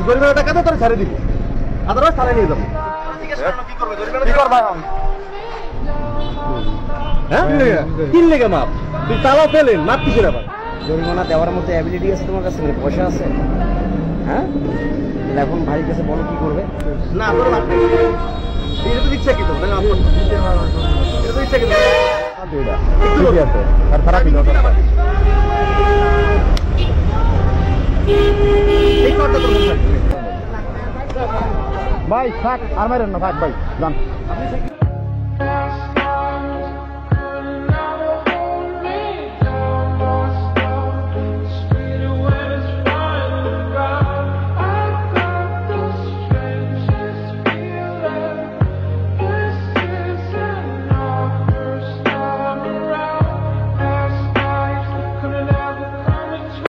জরিমানা টাকা তোর ছেড়ে দিব, আদারওয়াইজ থানায় নিয়ে যাবো। কি করবা এখন? হ্যাঁ কি লেগে মাপ? তুই তালাও পেলেন, মাপ কিসের আবার? জরিমানা দেওয়ার মতো অ্যাবিলিটি আছে তোমার কাছে, পয়সা আছে? হ্যাঁ, এখন ভাইয়ের কাছে বলো কি করবে? না তোর মাপ নেই, এটা তো ইচ্ছা কি তো, এটা তো ইচ্ছা কি আর খারাপ ভাই থাক, আর মারেন না, থাক ভাই যান।